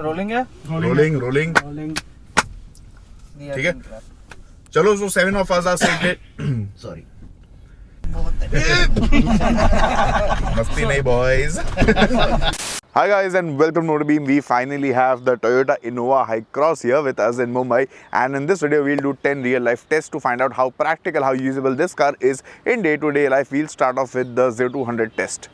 Rolling है rolling. ठीक है चलो so 7 of us are seated sorry masti nahi boys. Hi guys and welcome to MotorBeam. We finally have the Toyota Innova HyCross here with us in Mumbai, and in this video we'll do 10 real life tests to find out how practical, how usable this car is in day-to-day life. We'll start off with the 0 to 100 test.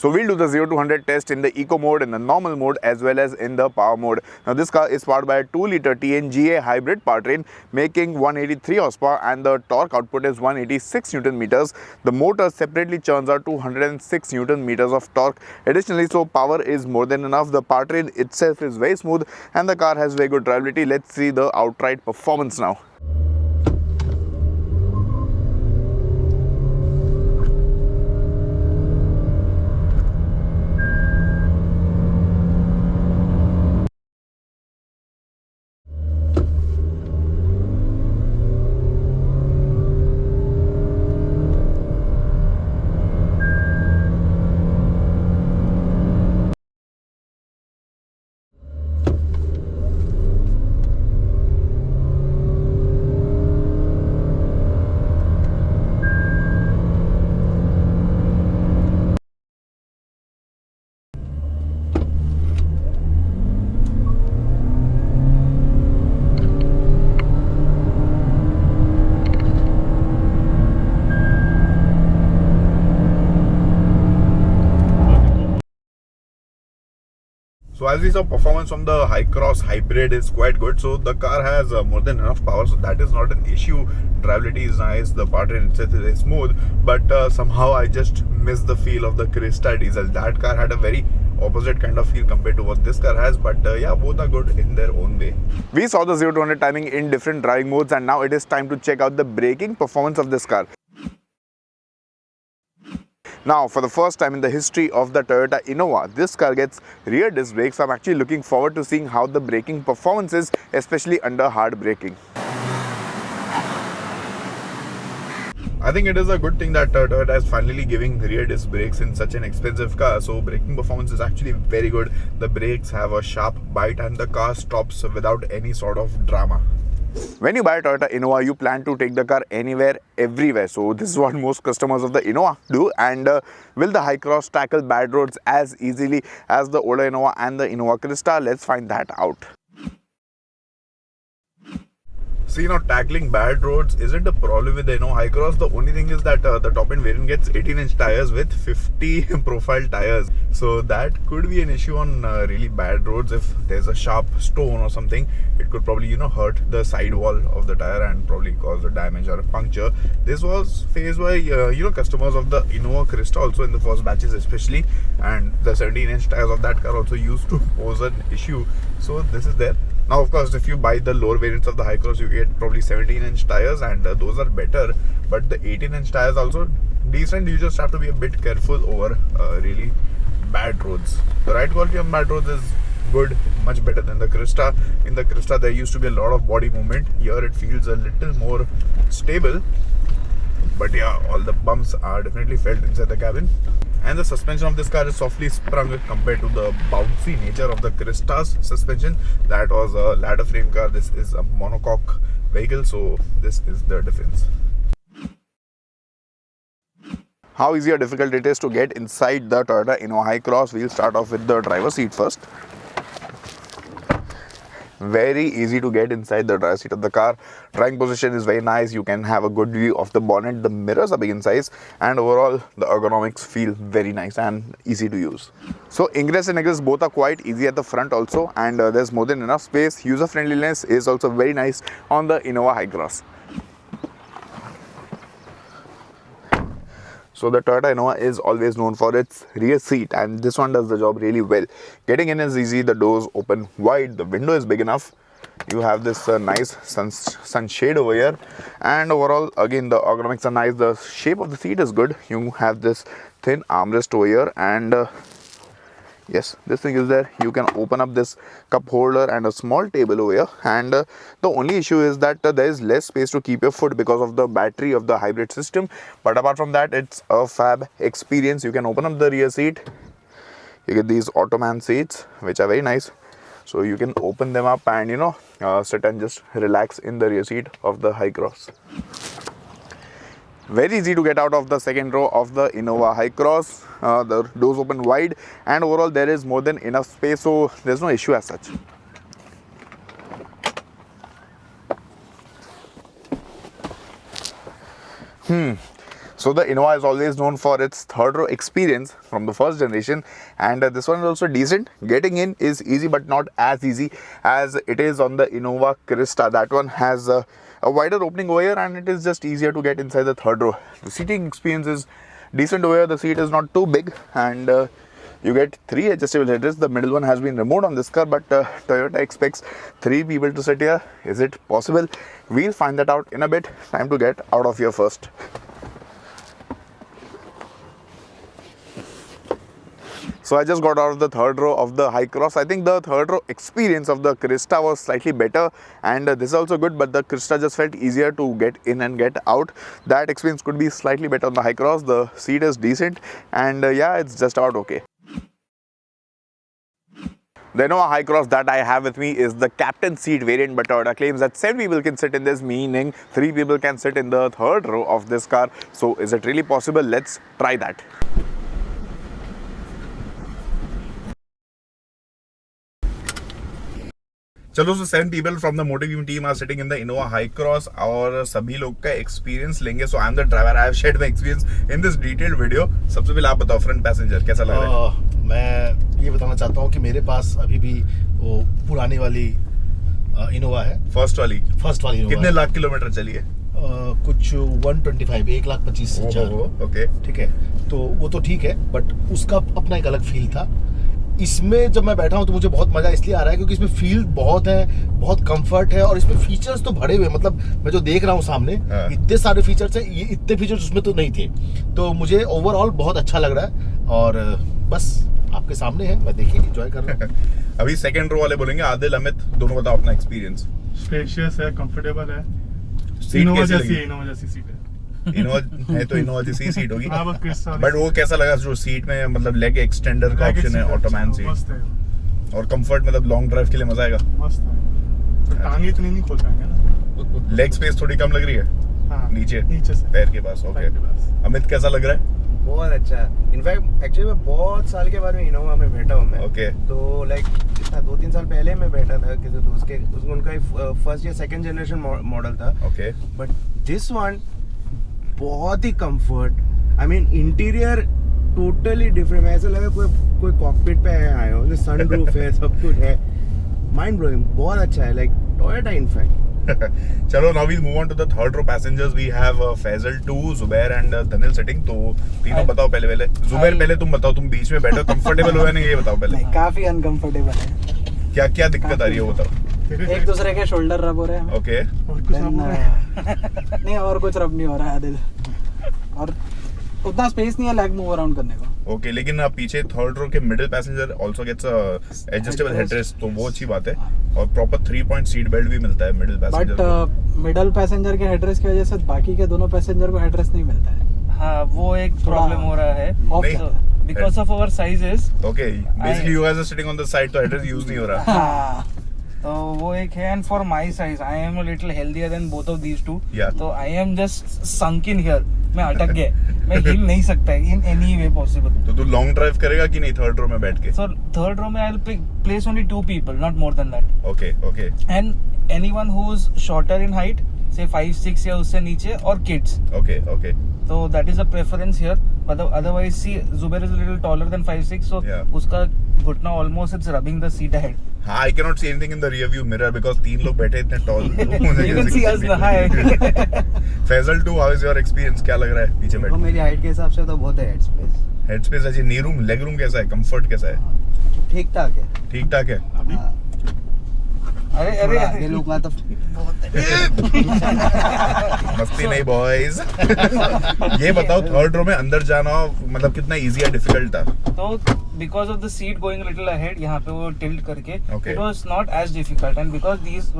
So we'll do the 0 to 100 test in the eco mode, in the normal mode, as well as in the power mode. Now this car is powered by a 2-liter TNGA hybrid powertrain making 183 horsepower, and the torque output is 186 Newton meters. The motor separately churns out 206 Newton meters of torque. Additionally, so power is more than enough. The powertrain itself is very smooth and the car has very good drivability. Let's see the outright performance now. So as we saw, performance from the HyCross hybrid is quite good. So the car has more than enough power, so that is not an issue. Drivability is nice, the powertrain itself is very smooth, but somehow I just miss the feel of the Crista diesel. That car had a very opposite kind of feel compared to what this car has, but yeah, both are good in their own way. We saw the 0 to 100 timing in different driving modes, and now it is time to check out the braking performance of this car. Now, for the first time in the history of the Toyota Innova, this car gets rear disc brakes. I'm actually looking forward to seeing how the braking performance is, especially under hard braking. I think it is a good thing that Toyota is finally giving rear disc brakes in such an expensive car. So braking performance is actually very good. The brakes have a sharp bite and the car stops without any sort of drama. When you buy a Toyota Innova, you plan to take the car anywhere, everywhere. So this is what most customers of the Innova do. And will the HyCross tackle bad roads as easily as the older Innova and the Innova Crista? Let's find that out. See, now tackling bad roads isn't a problem with the Innova HyCross. The only thing is that the top end variant gets 18-inch tires with 50 profile tires. So that could be an issue on really bad roads. If there's a sharp stone or something, it could probably, hurt the sidewall of the tire and probably cause a damage or a puncture. This was faced by, customers of the Innova Crista also in the first batches especially. And the 17-inch tires of that car also used to pose an issue. So this is there. Now, of course, if you buy the lower variants of the HyCross, you get probably 17-inch tires, and those are better. But the 18-inch tires also decent. You just have to be a bit careful over really bad roads. The ride quality on bad roads is good, much better than the Crista. In the Crista, there used to be a lot of body movement. Here, it feels a little more stable. But yeah, all the bumps are definitely felt inside the cabin. And the suspension of this car is softly sprung compared to the bouncy nature of the Crista's suspension. That was a ladder frame car. This is a monocoque vehicle, so this is the difference. How easy or difficult it is to get inside the Toyota Innova HyCross? We'll start off with the driver's seat first. Very easy to get inside the driver's seat of the car. Driving position is very nice. You can have a good view of the bonnet. The mirrors are big in size, and overall the ergonomics feel very nice and easy to use. So Ingress and Egress both are quite easy at the front also, and there's more than enough space. User friendliness is also very nice on the Innova HyCross. So the Toyota Innova is always known for its rear seat, and this one does the job really well. Getting in is easy, the doors open wide, the window is big enough. You have this nice sunshade over here, and overall again the ergonomics are nice. The shape of the seat is good. You have this thin armrest over here, and yes, this thing is there. You can open up this cup holder and a small table over here, and the only issue is that there is less space to keep your foot because of the battery of the hybrid system. But apart from that, it's a fab experience. You can open up the rear seat. You get these Ottoman seats, which are very nice. So you can open them up and sit and just relax in the rear seat of the HyCross. Very easy to get out of the second row of the Innova HyCross. The doors open wide, and overall there is more than enough space, so there's no issue as such. So the Innova is always known for its third row experience from the first generation, and this one is also decent. Getting in is easy, but not as easy as it is on the Innova Krista. That one has a wider opening over here, and it is just easier to get inside the third row. The seating experience is decent over here. The seat is not too big, and you get 3 adjustable headrests. The middle one has been removed on this car, but Toyota expects 3 people to sit here. Is it possible? We'll find that out in a bit. Time to get out of here first. So I just got out of the third row of the HyCross. I think the third row experience of the Krista was slightly better, and this is also good, but the Krista just felt easier to get in and get out. That experience could be slightly better on the HyCross. The seat is decent, and yeah, it's just about okay. The Innova HyCross that I have with me is the captain seat variant, but Toyota claims that 7 people can sit in this, meaning 3 people can sit in the third row of this car. So is it really possible? Let's try that. चलो, so 7 people from the MotorBeam team are sitting in the Innova HyCross और सभी लोग का experience लेंगे. So I am the driver. I have shared my experience in this detailed video. सबसे पहले आप बताओ, फ्रंट पैसेंजर कैसा लग रहा है? मैं ये बताना चाहता हूँ कि मेरे पास अभी भी वो पुरानी वाली इनोवा है. फर्स्ट वाली इनोवा. कितने लाख किलोमीटर चली है? कुछ 125, 1,25,000. ओके, ठीक है. तो वो तो ठीक है, बट उसका अपना एक अलग फील था. इसमें जब मैं बैठा हूँ तो मुझे बहुत मजा इसलिए आ रहा है क्योंकि इसमें फील बहुत है, बहुत कंफर्ट है, और इसमें फीचर्स तो भरे हुए. मतलब मैं जो देख रहा हूँ सामने, इतने सारे फीचर्स हैं. ये इतने फीचर्स उसमें तो नहीं थे. तो मुझे ओवरऑल बहुत अच्छा लग रहा है, और बस आपके सामने है, मैं देखिए एंजॉय कर रहा हूँ. अभी सेकंड रो वाले बोलेंगे. आदिल, अमित, दोनों बताओ अपना एक्सपीरियंस. स्पेशियस है, कंफर्टेबल है. इनोवा जैसी सीट है. इनोवा है तो इनोवा जैसी सीट होगी. बट वो कैसा लगा जो सीट में, मतलब लेग एक्सटेंडर का ऑप्शन है, ऑटोमैन सीट, और कंफर्ट, मतलब लॉन्ग ड्राइव के लिए मजा आएगा. मस्त है. तो टांगे इतनी नहीं खोल पाएंगे ना. लेग स्पेस थोड़ी कम लग रही है. हाँ, नीचे से पैर के पास. ओके. अमित, कैसा लग रहा है? बहुत अच्छा है. इनफैक्ट एक्चुअली मैं बहुत साल के बाद में इनोवा में बैठा हूँ मैं. ओके. तो लाइक 2-3 साल पहले मैं बैठा था किसी दोस्त के, उनका फर्स्ट या सेकंड जनरेशन मॉडल था. ओके. बट दिस वन बहुत ही comfort. I mean interior totally different. ऐसा लगा कोई कॉकपिट पे आए हो. सनरूफ है, सब कुछ है. Mind blowing. बहुत अच्छा है, लाइक टोयोटा इनफैक्ट. चलो, now we'll move on to the third row passengers. We have Faisal 2, Zubair and Dhanil sitting. तो तीनों बताओ पहले. Zubair, पहले तुम बताओ, तुम बीच में बैठो, कंफर्टेबल हो या नहीं ये बताओ पहले. काफी अनकंफर्टेबल है. क्या दिक्कत आ रही है वो बताओ. एक दूसरे के शोल्डर रब हो रहे हैं. ओके. नहीं, और कुछ रब नहीं हो रहा है आदिल, और उतना स्पेस नहीं है लेग मूव अराउंड करने को. ओके, लेकिन पीछे थर्ड रो के middle passenger also gets adjustable headrest, तो वो अच्छी बात है. और प्रॉपर 3 पॉइंट सीट बेल्ट भी मिलता है middle passenger. But middle passenger के हेडरेस्ट की वजह से बाकी के दोनों पैसेंजर को हेडरेस्ट नहीं मिलता है. हाँ, वो एक प्रॉब्लम हो रहा है because of our sizes. Okay, basically you guys are sitting on the side, तो हेडरेस्ट यूज नहीं हो रहा. तो वो एक है. And for my size I am a little healthier than both of these two. तो I am just sunk in here. मैं अटक गया. मैं हिल नहीं सकता इन एनी वे पॉसिबल. तो तू लॉन्ग ड्राइव करेगा कि नहीं थर्ड रो में बैठ के? सो थर्ड रो में I will place only 2 people, not more than that. Okay. And anyone who is shorter in height, say 5-6 या उससे नीचे, और किड्स. ओके. तो that is a preference here. Otherwise see Zubair is a little taller than 5'6", so उसका घुटना almost it's rubbing the seat ahead. हाँ, I cannot see anything in the rear view mirror because 3 लोग बैठे इतने toll. You can see us the high. Faisal 2, how is your experience? क्या लग रहा है पीछे बैठ? मेरी हाइट के हिसाब से तो बहुत है हेड स्पेस. हेड स्पेस अच्छी. नी रूम, लेग रूम कैसा है? कंफर्ट कैसा है? ठीक ठाक है. अरे आगे लोग तो बहुत मस्ती नहीं बॉयज. ये बताओ, थर्ड रो में अंदर जाना मतलब कितना इजी या डिफिकल्ट था? तो because of the seat going a little ahead, यहाँ पे वो tilt करके, Okay. it was not as difficult, and because these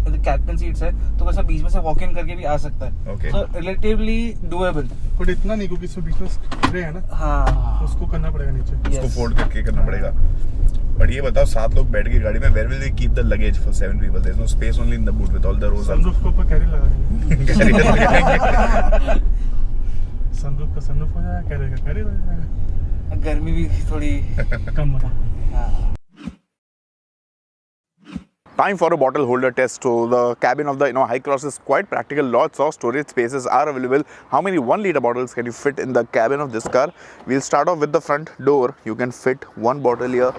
the captain seats है, तो वैसा बीच में से walk in करके भी आ सकता है. Okay. So relatively doable. But इतना नहीं क्योंकि इसमें बीच में स्ट्रे है ना, हाँ. उसको करना पड़ेगा नीचे. उसको Yes. फोल्ड करके करना पड़ेगा. बट ये बताओ 7 लोग बैठ के गाड़ी में, where will they keep the luggage for 7 people? There is no space only in the boot with all the rows. Sunroof के ऊपर कैरी लगा देंगे. सनरूफ का सनरूफ हो जाएगा, कैरी का कैरी हो जाएगा. गर्मी भी थोड़ी कम होगा. हाँ. Time for a bottle holder test. So the cabin of the Innova HyCross is quite practical. Lots of storage spaces are available. How many 1 liter bottles can you fit in the cabin of this car? We'll start off with the front door. You can fit 1 bottle here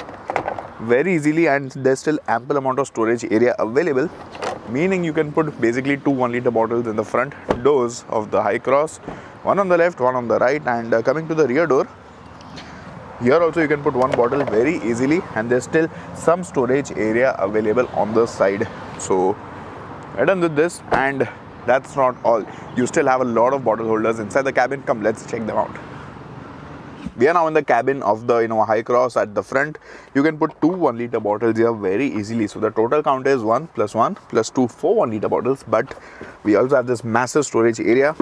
very easily, and there's still ample amount of storage area available, meaning you can put basically 2 1 liter bottles in the front doors of the HyCross, one on the left, one on the right. And coming to the rear door, here also you can put 1 bottle very easily, and there's still some storage area available on the side. So we're done with this, and that's not all. You still have a lot of bottle holders inside the cabin. Come, let's check them out. We are now in the cabin of the Innova HyCross. At the front, you can put 2 1 liter bottles here very easily. So the total count is 1 plus 1 plus 2, 4 1 liter bottles. But we also have this massive storage area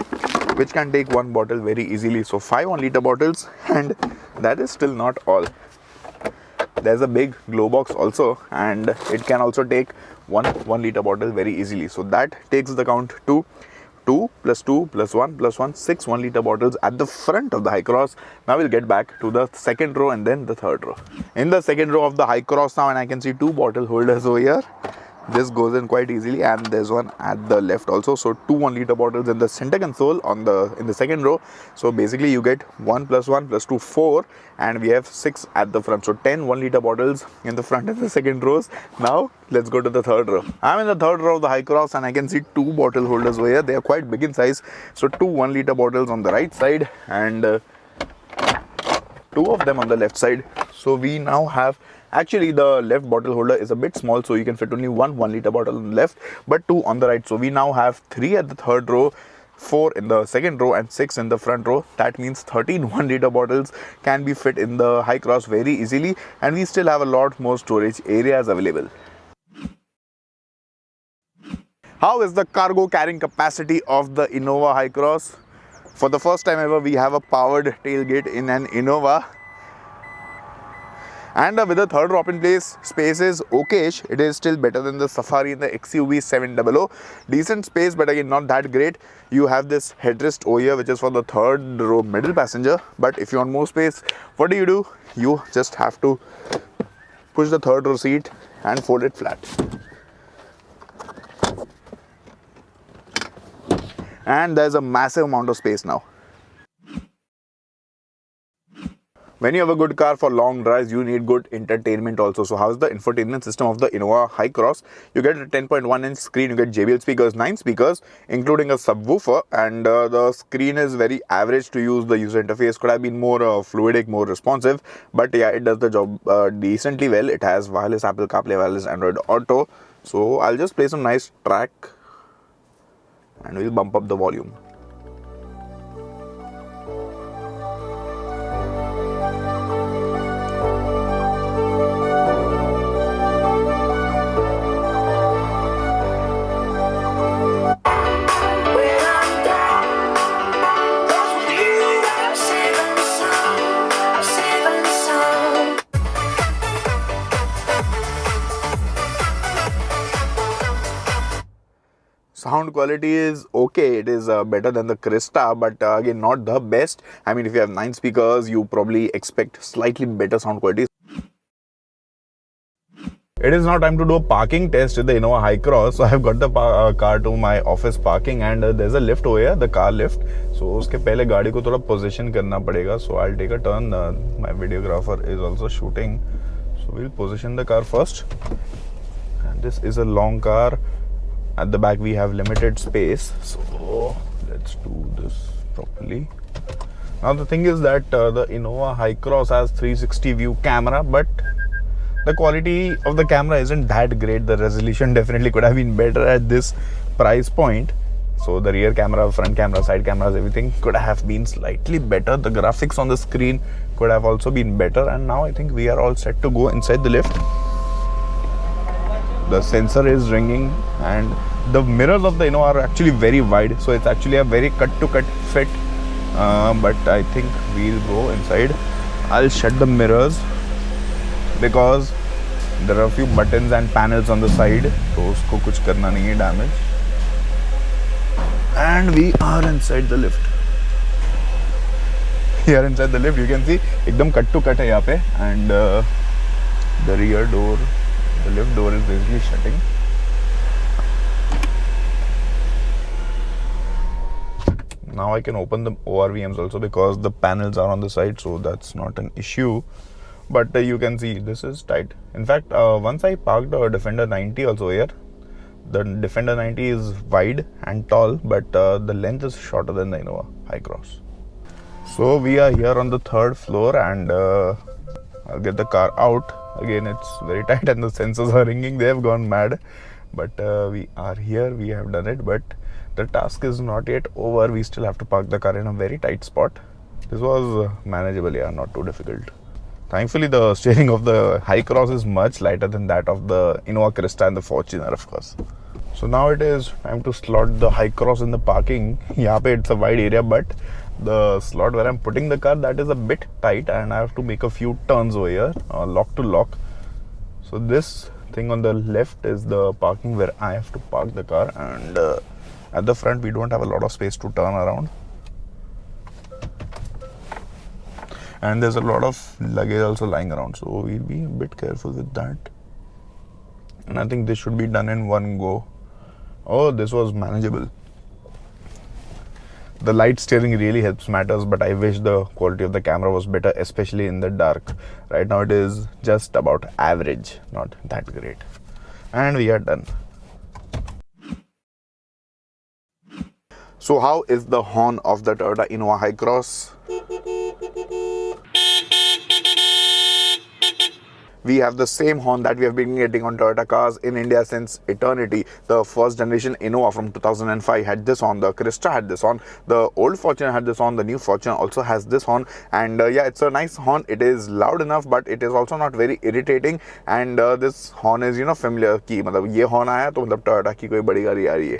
which can take 1 bottle very easily. So 5 1 liter bottles, and that is still not all. There's a big glow box also, and it can also take 1 liter bottle very easily. So that takes the count to 2 plus 2 plus 1 plus 1, 6 1 liter bottles at the front of the HyCross. Now we'll get back to the second row and then the third row. In the second row of the HyCross now, and I can see 2 bottle holders over here. This goes in quite easily, and there's one at the left also. So 2 1 liter bottles in the center console in the second row. So basically you get 1 plus 1 plus 2, 4, and we have 6 at the front. So 10 1 liter bottles in the front and the second rows. Now let's go to the third row. I'm in the third row of the HyCross, and I can see 2 bottle holders over here. They are quite big in size. So 2 1 liter bottles on the right side, and 2 of them on the left side. So we now have, actually the left bottle holder is a bit small, so you can fit only 1 1 liter bottle on the left, but 2 on the right. So we now have 3 at the third row, 4 in the second row, and 6 in the front row. That means 13 1 liter bottles can be fit in the HyCross very easily, and we still have a lot more storage areas available. How is the cargo carrying capacity of the Innova HyCross? For the first time ever, we have a powered tailgate in an Innova. And with the third drop-in place, space is okayish. It is still better than the Safari and the XUV 700. Decent space, but again not that great. You have this headrest over here, which is for the third row middle passenger. But if you want more space, what do? You just have to push the third row seat and fold it flat. And there's a massive amount of space now. When you have a good car for long drives, you need good entertainment also. So how's the infotainment system of the Innova HyCross? You get a 10.1 inch screen, you get JBL speakers, 9 speakers, including a subwoofer, and the screen is very average to use. The user interface could have been more fluidic, more responsive, but yeah, it does the job decently well. It has wireless Apple CarPlay, wireless Android Auto. So I'll just play some nice track and we'll bump up the volume. Sound quality is okay. It is better than the Cresta, but again not the best. I mean, if you have 9 speakers, you probably expect slightly better sound quality. It is now time to do a parking test with the Innova HyCross. So I have got the car to my office parking, and there's a lift over here, the car lift. So उसके पहले गाड़ी को थोड़ा position करना पड़ेगा. So I'll take a turn. My videographer is also shooting. So we'll position the car first. And this is a long car. At the back we have limited space, so let's do this properly. Now the thing is that the Innova HyCross has 360 view camera, but the quality of the camera isn't that great. The resolution definitely could have been better at this price point. So the rear camera, front camera, side cameras, everything could have been slightly better. The graphics on the screen could have also been better. And now I think we are all set to go inside the lift. The sensor is ringing, and the mirrors of the Innova are actually very wide, so it's actually a very cut-to-cut fit. But I think we'll go inside. I'll shut the mirrors because there are a few buttons and panels on the side, so usko kuch karna nahi hai damage. And we are inside the lift. Here inside the lift, you can see ekdam cut to cut hai yahan pe, and the rear door, the lift door is basically shutting. Now I can open the ORVMs also because the panels are on the side, so that's not an issue. But you can see this is tight. In fact, once I parked a Defender 90 also here. The Defender 90 is wide and tall, but the length is shorter than the Innova HyCross. So we are here on the 3rd floor, and I'll get the car out. Again, it's very tight and the sensors are ringing. They have gone mad. But we are here. We have done it. But the task is not yet over. We still have to park the car in a very tight spot. This was manageable, yeah, not too difficult. Thankfully, the steering of the HyCross is much lighter than that of the Innova Krista and the Fortuner, of course. So now it is time to slot the HyCross in the parking. Here it's a wide area, but the slot where I'm putting the car, that is a bit tight, and I have to make a few turns over here, lock to lock. So this thing on the left is the parking where I have to park the car, and at the front we don't have a lot of space to turn around. And there's a lot of luggage also lying around, so we'll be a bit careful with that. And I think this should be done in one go. Oh, this was manageable. The light steering really helps matters, but I wish the quality of the camera was better, especially in the dark. Right now it is just about average, not that great. And we are done. So how is the horn of the Toyota Innova HyCross? We have the same horn that we have been getting on Toyota cars in India since eternity. The first generation Innova from 2005 had this horn, the Krista had this horn, the old Fortuner had this horn, the new Fortuner also has this horn. And yeah, it's a nice horn. It is loud enough, but it is also not very irritating. And this horn is, you know, familiar ki matlab ye horn aaya to matlab Toyota ki koi badi gaadi aa rahi hai.